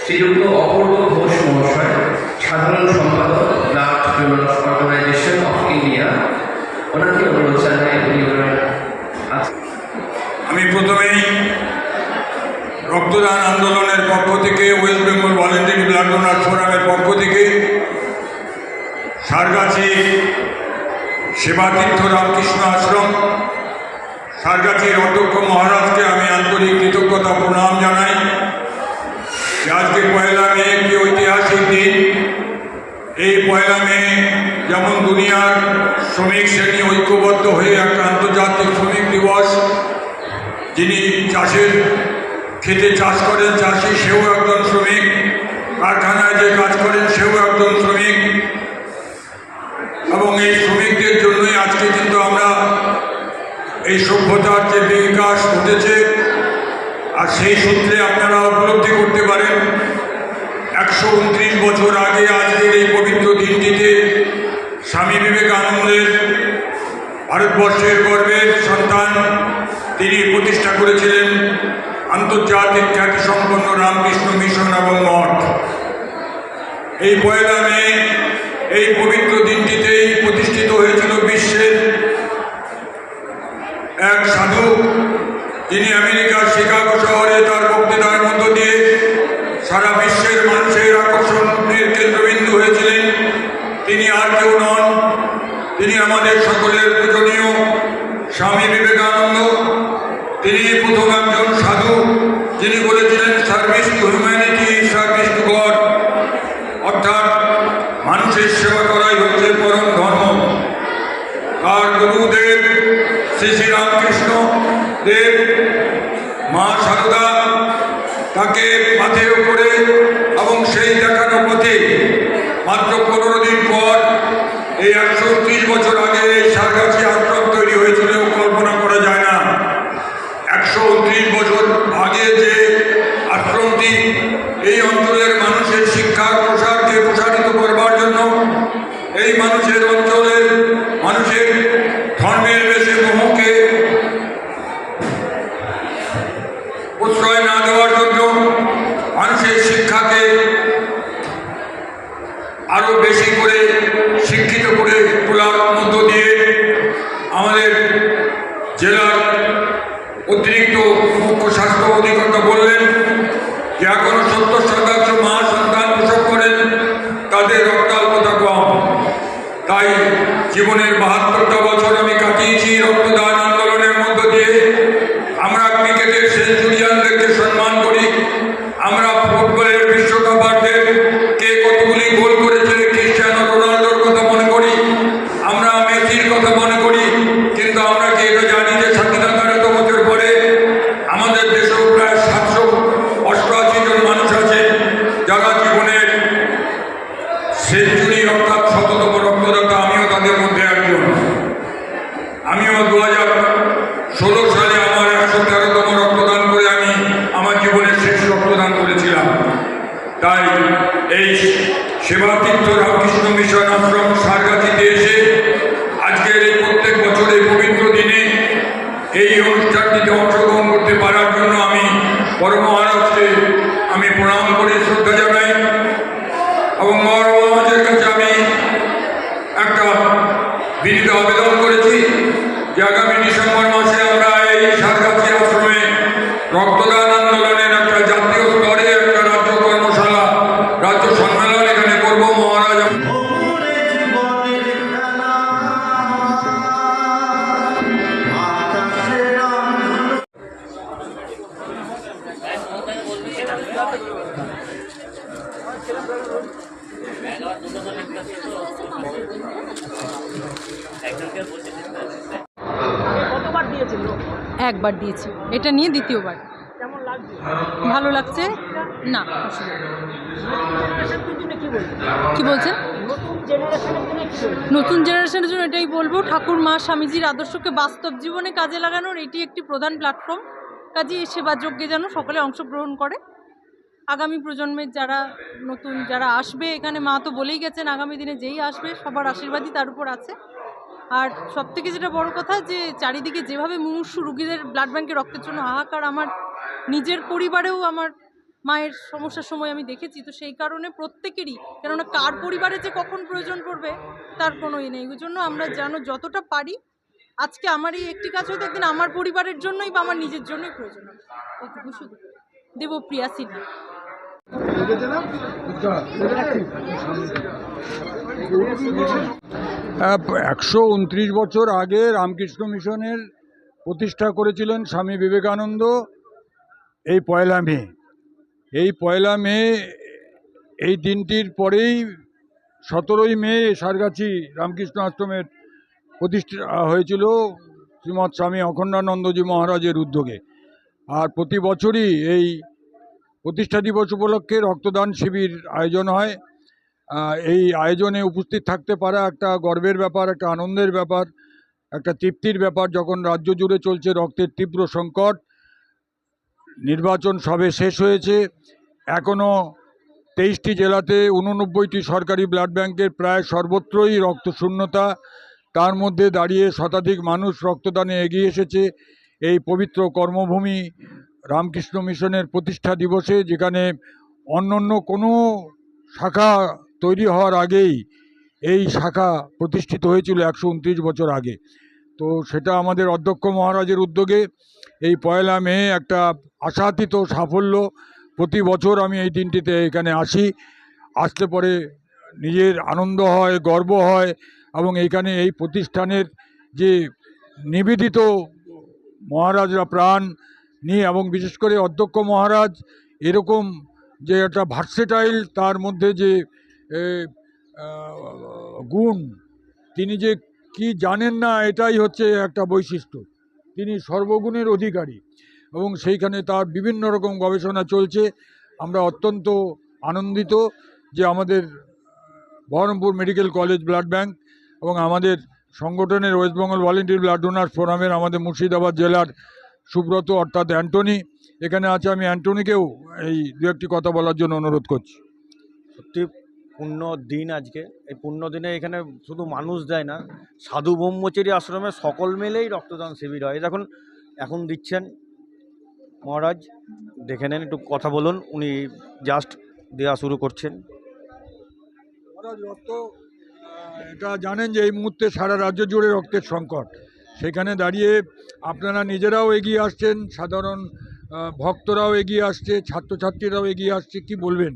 শ্রীযুক্ত অপূর্ব ঘোষ মহাশয়, সাধারণ সম্পাদক blood donors organization of India, ওনাকে অনুরোধ জানাই উনি আমি প্রথমেই রক্তদান আন্দোলনের পক্ষ থেকে, West Bengal voluntary blood donors ফোরামের পক্ষ থেকে সারগাছি সেবাতীর্থ রামকৃষ্ণ আশ্রম, সারগাছির অধ্যক্ষ মহারাজকে আমি আন্তরিক কৃতজ্ঞতা প্রণাম জানাই। আজকে 1 মে একটি ঐতিহাসিক দিন। এই 1 মে যেমন দুনিয়ার শ্রমিক শ্রেণী ঐক্যবদ্ধ হয়ে একটা আন্তর্জাতিক শ্রমিক দিবস, যিনি চাষের খেতে চাষ করেন চাষি সেও একজন শ্রমিক, কারখানায় যে কাজ করেন সেও একজন শ্রমিক, এবং এই শ্রমিকদের জন্যই আজকে কিন্তু আমরা এই সভ্যতার যে বিকাশ ঘটেছে, আর সেই সূত্রে আপনারা উপলব্ধি করতে পারেন 129 বছর আগে আজকের এই পবিত্র দিনটিতে স্বামী বিবেকানন্দের ভারতবর্ষের গর্বের সন্তান, তিনি প্রতিষ্ঠা করেছিলেন আন্তর্জাতিক খ্যাতিসম্পন্ন রামকৃষ্ণ মিশন এবং মঠ। এই 1 মে এই পবিত্র দিনটিতেই প্রতিষ্ঠিত হয়েছিল বিশ্বের এক সাধু, যিনি আমেরিকার শিকাগো শহরে তার বক্তৃতার মধ্য দিয়ে সারা বিশ্বের মানুষের আকর্ষণের কেন্দ্রবিন্দু হয়েছিলেন। তিনি আর কেউ নন, তিনি আমাদের সকলের পূজনীয় স্বামী বিবেকানন্দ। তিনি প্রথম একজন সাধু, যিনি বলেছিলেন service to humanity, service to god, অর্থাৎ মানুষের সেবা করাই হচ্ছে পরম ধর্ম। তার গুরুদেব শ্রী শ্রী রামকৃষ্ণ দেব, মা সারদা তাকে পাথেয় করে এবং সেই দেখানো পথে মাত্র 15 দিন পর এই 130 বছর আগে এই সারগাছি আশ্রম তৈরি হয়েছিল, কল্পনা করা যায় না। 129 বছর আগে যে আশ্রমটি এই অঞ্চলের মানুষের শিক্ষার প্রসারকে প্রসারিত করবার জন্য, এই মানুষের অঞ্চলের মানুষের ধর্মের বেশে মোহকে প্রশ্রয় না দেওয়ার জন্য, মানুষের শিক্ষাকে আরো বেশি করে শিক্ষিত করে তোলার মধ্য দিয়ে আমাদের জেলার অতিরিক্ত মুখ্য স্বাস্থ্য অধিকর্তা বললেন যে এখনো 70% মা সন্তান প্রসব করেন, তাদের রক্তাল্পতা কম। তাই জীবনের 72টা বছর আমি কাটিয়েছি রক্তদান আন্দোলনের মধ্য দিয়ে। আমরা ক্রিকেটের সেঞ্চুরিয়ানদেরকে সম্মান করি, আমরা ফুটবলের বিশ্বকাপারদের কে কতগুলি গোল করেছে ক্রিস্টিয়ানো রোনাল্ডোর কথা মনে করি, আমরা মেসির কথা মনে করি, কিন্তু আমরা কি এটা জানি যে স্বাধীনতার এত বছর পরে আমাদের দেশেও প্রায় 788 জন মানুষ আছে যারা জীবনের সেঞ্চুরি অর্থাৎ 100তম রক্তদাতা। আমিও তাদের মধ্যে একজন। আমিও 2016 সালে আমার 113তম রক্তদান করে আমি আমার জীবনের শেষ রক্তদান করেছিলাম। তাই এই সেবাতীর্থ রামকৃষ্ণ মিশন আশ্রম সারগাছিতে এসে আজকের এই প্রত্যেক বছর এই পবিত্র দিনে এই অনুষ্ঠানটিতে অংশগ্রহণ করতে পারার জন্য আমি পরম মহারাজকে আমি প্রণাম করে শ্রদ্ধা জানাই, এবং মহারাজের কাছে আমি একটা বিনীত আবেদন করেছি যে আগামী ডিসেম্বর মাসে আমরা এই সারগাছি আশ্রমে রক্তদান আন্দোলনের একটা জাতীয় স্তরে একটা রাজ্য কর্মশালা, রাজ্য সম্মেলন এখানে করব। মহারাজ একবার দিয়েছি, এটা নিয়ে দ্বিতীয়বার। ভালো লাগছে না, কি বলছেন? নতুন জেনারেশনের জন্য এটাই বলবো, ঠাকুর মা স্বামীজির আদর্শকে বাস্তব জীবনে কাজে লাগানোর এটি একটি প্রধান প্ল্যাটফর্ম। কাজে এই সেবাযজ্ঞে যেন সকলে অংশগ্রহণ করে। আগামী প্রজন্মের যারা নতুন যারা আসবে এখানে, মা তো বলেই গেছেন আগামী দিনে যেই আসবে সবার আশীর্বাদই তার উপর আছে। আর সবথেকে যেটা বড় কথা, যে চারিদিকে যেভাবে মুমূর্ষু রুগীদের ব্লাড ব্যাংকে রক্তের জন্য হাহাকার, আমার নিজের পরিবারেও আমার মায়ের সমস্যার সময় আমি দেখেছি। তো সেই কারণে প্রত্যেকেরই, কেননা কার পরিবারে যে কখন প্রয়োজন পড়বে তার কোনো নেই। ওই জন্য আমরা যেন যতটা পারি, আজকে আমার এই একটি কাজ হয়তো একদিন আমার পরিবারের জন্যই বা আমার নিজের জন্যই প্রয়োজন হবে। এইটুকু শুধু। দেবপ্রিয়া সিনহা। 129 বছর আগে রামকৃষ্ণ মিশনের প্রতিষ্ঠা করেছিলেন স্বামী বিবেকানন্দ এই পয়লা মে। এই পয়লা মে এই দিনটির পরেই 17ই মে সারগাছি রামকৃষ্ণ আশ্রমের প্রতিষ্ঠা হয়েছিল শ্রীমৎ স্বামী অখণ্ডানন্দজি মহারাজের উদ্যোগে। আর প্রতি বছরই এই প্রতিষ্ঠা দিবস উপলক্ষে রক্তদান শিবির আয়োজন হয়। এই আয়োজনে উপস্থিত থাকতে পারা একটা গর্বের ব্যাপার, একটা আনন্দের ব্যাপার, একটা তৃপ্তির ব্যাপার। যখন রাজ্য জুড়ে চলছে রক্তের তীব্র সংকট, নির্বাচন সবে শেষ হয়েছে, এখনও 23টি জেলাতে 89টি সরকারি ব্লাড ব্যাংকের প্রায় সর্বত্রই রক্তশূন্যতা। তার মধ্যে দাঁড়িয়ে শতাধিক মানুষ রক্তদানে এগিয়ে এসেছে এই পবিত্র কর্মভূমি রামকৃষ্ণ মিশনের প্রতিষ্ঠা দিবসে, যেখানে অন্য কোনো শাখা তৈরি হওয়ার আগেই এই শাখা প্রতিষ্ঠিত হয়েছিল 129 বছর আগে। তো সেটা আমাদের অধ্যক্ষ মহারাজের উদ্যোগে এই পয়লা মে একটা আশাতীত সাফল্য। প্রতি বছর আমি এই দিনটিতে এখানে আসি, আসতে পরে নিজের আনন্দ হয়, গর্ব হয়, এবং এইখানে এই প্রতিষ্ঠানের যে নিবেদিত মহারাজরা প্রাণ নিয়ে, এবং বিশেষ করে অধ্যক্ষ মহারাজ এরকম যে একটা ভার্সেটাইল, তার মধ্যে যে গুণ, তিনি যে কি জানেন না এটাই হচ্ছে একটা বৈশিষ্ট্য। তিনি সর্বগুণের অধিকারী এবং সেইখানে তার বিভিন্ন রকম গবেষণা চলছে। আমরা অত্যন্ত আনন্দিত যে আমাদের Baharampur medical college blood bank এবং আমাদের সংগঠনের west Bengal volunteer blood donor ফোরামের আমাদের মুর্শিদাবাদ জেলার সুব্রত অর্থাৎ অ্যান্টনি এখানে আছে। আমি অ্যান্টনিকেও এই দু একটি কথা বলার জন্য অনুরোধ করছি। সত্যি পুণ্য দিন আজকে। এই পুণ্য দিনে এখানে শুধু মানুষ দেয় না, সাধু ব্রহ্মচারী আশ্রমে সকল মিলেই রক্তদান শিবির হয়। দেখুন এখন দিচ্ছেন মহারাজ, দেখে নেন, একটু কথা বলুন। উনি জাস্ট দেওয়া শুরু করছেন। মহারাজ, রক্ত এটা জানেন যে এই মুহূর্তে সারা রাজ্য জুড়ে রক্তের সংকট। সেখানে দাঁড়িয়ে আপনারা নিজেরাও এগিয়ে আসছেন, সাধারণ ভক্তরাও এগিয়ে আসছে, ছাত্রছাত্রীরাও এগিয়ে আসছে, কি বলবেন?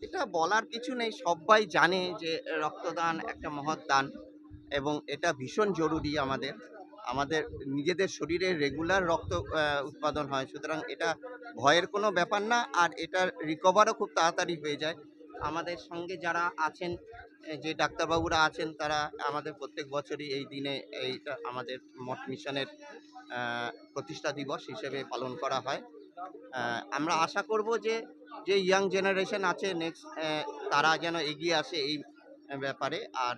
এটা বলার কিছু নেই, সবাই জানে যে রক্তদান একটা মহৎ দান এবং এটা ভীষণ জরুরি। আমাদের নিজেদের শরীরে রেগুলার রক্ত উৎপাদন হয়, সুতরাং এটা ভয়ের কোনো ব্যাপার না। আর এটার রিকভারও খুব তাড়াতাড়ি হয়ে যায়। আমাদের সঙ্গে যারা আছেন, যে ডাক্তারবাবুরা আছেন, তারা আমাদের প্রত্যেক বছরই এই দিনে এইটা আমাদের মঠ মিশনের প্রতিষ্ঠা দিবস হিসেবে পালন করা হয়। আমরা আশা করব যে ইয়াং জেনারেশন আছে নেক্সট, তারা যেন এগিয়ে আসে এই ব্যাপারে। আর